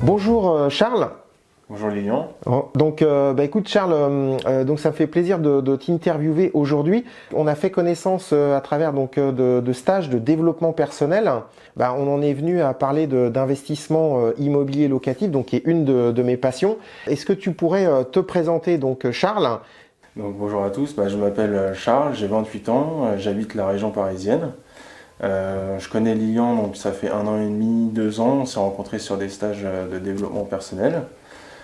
Bonjour Charles. Bonjour Lilian. Donc, écoute Charles, donc ça me fait plaisir de t'interviewer aujourd'hui. On a fait connaissance à travers de stages de développement personnel. On en est venu à parler d'investissement immobilier locatif, donc qui est une de mes passions. Est-ce que tu pourrais te présenter donc Charles? Donc bonjour à tous, je m'appelle Charles, j'ai 28 ans, j'habite la région parisienne. Je connais Lilian, donc ça fait 1 an et demi, 2 ans, on s'est rencontrés sur des stages de développement personnel.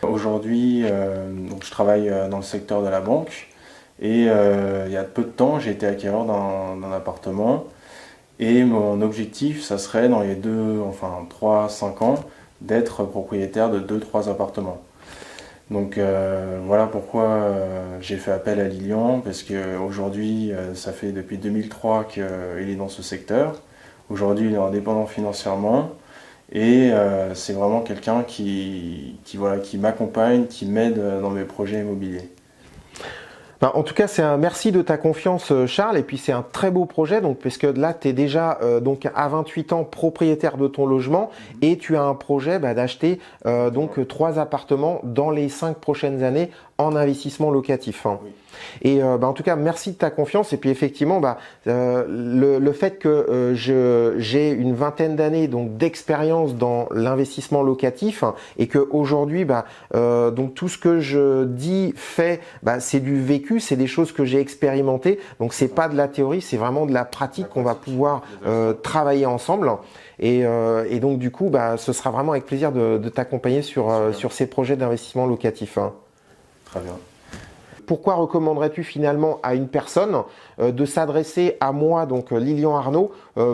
Aujourd'hui, je travaille dans le secteur de la banque et il y a peu de temps, j'ai été acquéreur d'un appartement et mon objectif, ça serait dans les 3-5 ans, d'être propriétaire de 2-3 appartements. Donc voilà pourquoi j'ai fait appel à Lilian, parce qu'aujourd'hui, ça fait depuis 2003 qu'il est dans ce secteur. Aujourd'hui, il est indépendant financièrement et c'est vraiment quelqu'un qui m'accompagne, qui m'aide dans mes projets immobiliers. En tout cas, c'est un merci de ta confiance Charles, et puis c'est un très beau projet, donc puisque là tu es déjà à 28 ans propriétaire de ton logement et tu as un projet d'acheter 3 appartements dans les 5 prochaines années en investissement locatif. Oui. Et en tout cas, merci de ta confiance. Et puis effectivement, le fait que j'ai une vingtaine d'années d'expérience dans l'investissement locatif et que aujourd'hui, donc tout ce que je dis, fais, c'est du vécu, c'est des choses que j'ai expérimentées. Donc c'est pas de la théorie, c'est vraiment de la pratique qu'on va pouvoir travailler ensemble. Et donc du coup, ce sera vraiment avec plaisir de t'accompagner sur ces projets d'investissement locatif. Très bien. Pourquoi recommanderais-tu finalement à une personne de s'adresser à moi, donc Lilian Arnaud,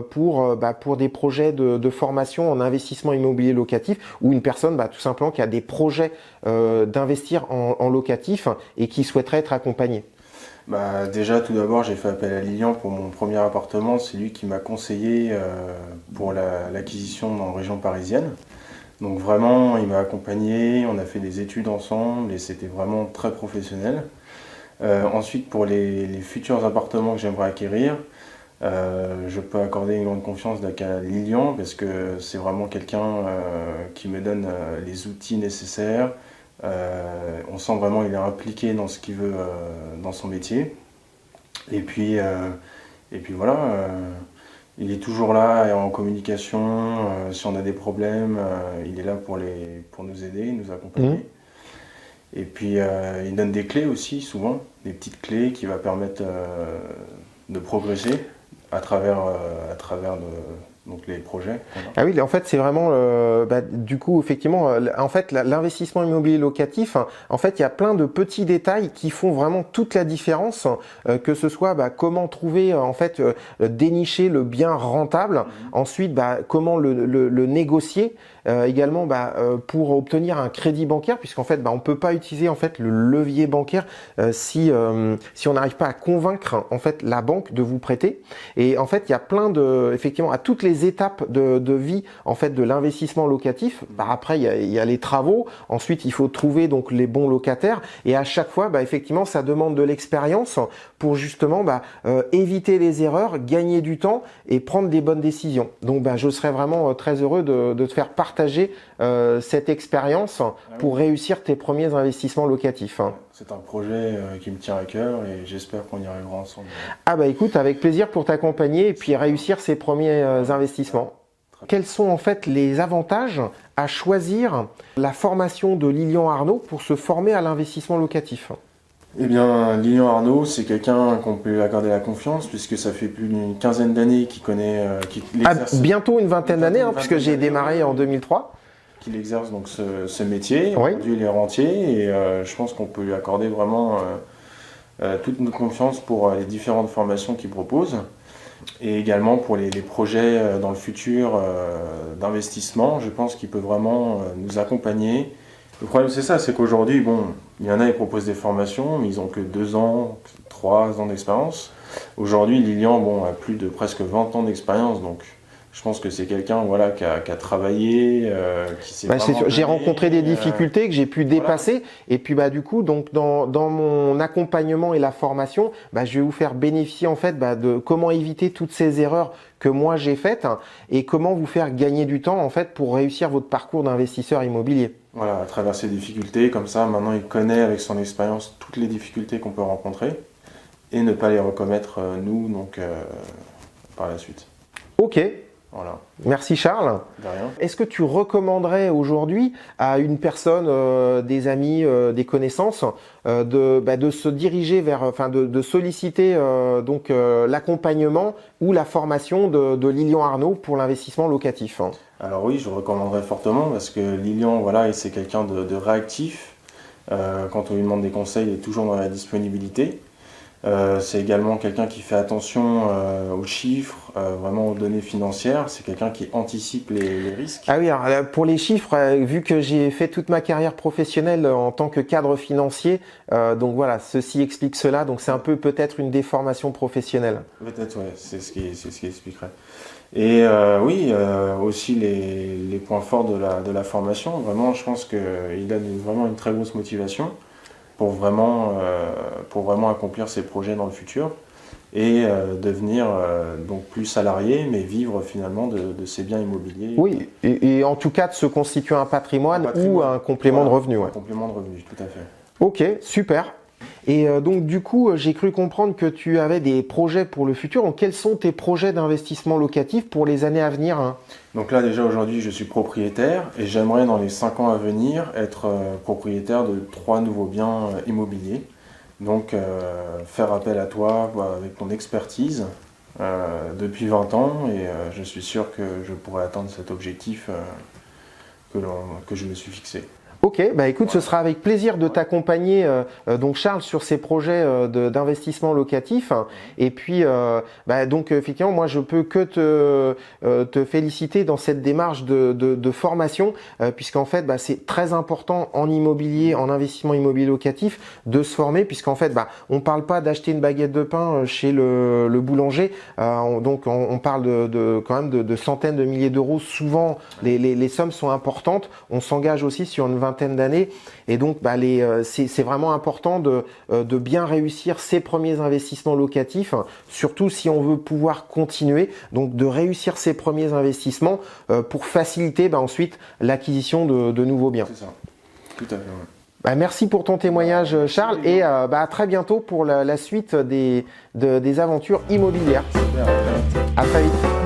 pour des projets de formation en investissement immobilier locatif, ou une personne tout simplement qui a des projets d'investir en locatif et qui souhaiterait être accompagnée? Déjà, tout d'abord, j'ai fait appel à Lilian pour mon premier appartement. C'est lui qui m'a conseillé pour l'acquisition dans la région parisienne. Donc vraiment, il m'a accompagné, on a fait des études ensemble et c'était vraiment très professionnel. Ensuite, pour les futurs appartements que j'aimerais acquérir, je peux accorder une grande confiance à Lilian parce que c'est vraiment quelqu'un qui me donne les outils nécessaires. On sent vraiment qu'il est impliqué dans ce qu'il veut dans son métier. Et puis voilà. Il est toujours là et en communication, si on a des problèmes, il est là pour nous aider, nous accompagner. Et puis il donne des clés aussi, souvent, des petites clés qui vont permettre de progresser à travers les projets. Ah oui, en fait, c'est vraiment, du coup, effectivement, en fait, l'investissement immobilier locatif, en fait, il y a plein de petits détails qui font vraiment toute la différence, que ce soit comment trouver, dénicher le bien rentable, ensuite, comment le négocier, également pour obtenir un crédit bancaire, puisqu'en fait, on peut pas utiliser en fait le levier bancaire si on n'arrive pas à convaincre en fait la banque de vous prêter. Et en fait, il y a plein effectivement, à toutes les étapes de vie en fait de l'investissement locatif. Après, il y a les travaux. Ensuite, il faut trouver donc les bons locataires. Et à chaque fois, effectivement, ça demande de l'expérience pour justement éviter les erreurs, gagner du temps et prendre des bonnes décisions. Donc, je serais vraiment très heureux de te faire partager cette expérience pour réussir tes premiers investissements locatifs. C'est un projet qui me tient à cœur et j'espère qu'on y arrivera ensemble. Écoute, avec plaisir pour t'accompagner et puis réussir ces premiers investissements. Quels sont en fait les avantages à choisir la formation de Lilian Arnaud pour se former à l'investissement locatif? Eh bien, Lilian Arnaud, c'est quelqu'un qu'on peut accorder la confiance puisque ça fait plus d'une quinzaine d'années qu'il connaît, qu'il exerce. Bientôt une vingtaine d'années, puisque j'ai démarré en 2003. Qu'il exerce donc ce métier. Oui. Aujourd'hui, il est rentier et je pense qu'on peut lui accorder vraiment toute notre confiance pour les différentes formations qu'il propose et également pour les projets dans le futur d'investissement. Je pense qu'il peut vraiment nous accompagner. Le problème, c'est ça, c'est qu'aujourd'hui, il y en a, ils proposent des formations, mais ils n'ont que 2 ans, 3 ans d'expérience. Aujourd'hui, Lilian, a plus de presque 20 ans d'expérience, donc Je pense que c'est quelqu'un voilà, qui a travaillé, qui s'est vraiment J'ai donné, rencontré des difficultés que j'ai pu dépasser. Et puis du coup, donc dans mon accompagnement et la formation, je vais vous faire bénéficier en fait de comment éviter toutes ces erreurs que moi j'ai faites et comment vous faire gagner du temps en fait pour réussir votre parcours d'investisseur immobilier. Voilà, à travers ces difficultés, comme ça, maintenant il connaît avec son expérience toutes les difficultés qu'on peut rencontrer et ne pas les recommettre nous, donc par la suite. Ok. Voilà. Merci Charles. De rien. Est-ce que tu recommanderais aujourd'hui à une personne, des amis, des connaissances, de se diriger vers, de solliciter l'accompagnement ou la formation de Lilian Arnaud pour l'investissement locatif? Alors oui, je recommanderais fortement parce que Lilian, voilà, c'est quelqu'un de réactif. Quand on lui demande des conseils, il est toujours dans la disponibilité. C'est également quelqu'un qui fait attention aux chiffres, vraiment aux données financières. C'est quelqu'un qui anticipe les risques. Ah oui, alors, pour les chiffres, vu que j'ai fait toute ma carrière professionnelle en tant que cadre financier, donc voilà, ceci explique cela. Donc c'est un peu peut-être une déformation professionnelle. Peut-être, ouais, c'est ce qui expliquerait. Et oui, aussi les points forts de la formation. Vraiment, je pense qu'il a vraiment une très grosse motivation pour vraiment accomplir ses projets dans le futur et devenir donc plus salarié, mais vivre finalement de ses biens immobiliers. Oui, et en tout cas de se constituer un patrimoine ou un complément de revenu. Ouais. Un complément de revenu, tout à fait. Ok, super. Et donc du coup, j'ai cru comprendre que tu avais des projets pour le futur. Donc quels sont tes projets d'investissement locatif pour les années à venir? Donc là déjà aujourd'hui je suis propriétaire et j'aimerais dans les 5 ans à venir être propriétaire de 3 nouveaux biens immobiliers. Donc faire appel à toi avec ton expertise depuis 20 ans et je suis sûr que je pourrai atteindre cet objectif que je me suis fixé. Ok, écoute, ce sera avec plaisir de t'accompagner, donc Charles, sur ces projets d'investissement locatif. Et puis, donc effectivement, moi, je peux que te féliciter dans cette démarche de formation, puisqu'en fait, c'est très important en immobilier, en investissement immobilier locatif, de se former, puisqu'en fait, on parle pas d'acheter une baguette de pain chez le boulanger. Donc, on parle quand même de centaines de milliers d'euros. Souvent, les sommes sont importantes. On s'engage aussi sur une vingtaine d'années et donc c'est vraiment important de bien réussir ses premiers investissements locatifs, surtout si on veut pouvoir continuer, donc de réussir ses premiers investissements pour faciliter ensuite l'acquisition de nouveaux biens. C'est ça, tout à fait. Ouais. Merci pour ton témoignage Charles et à très bientôt pour la suite des aventures immobilières. Super, à très vite.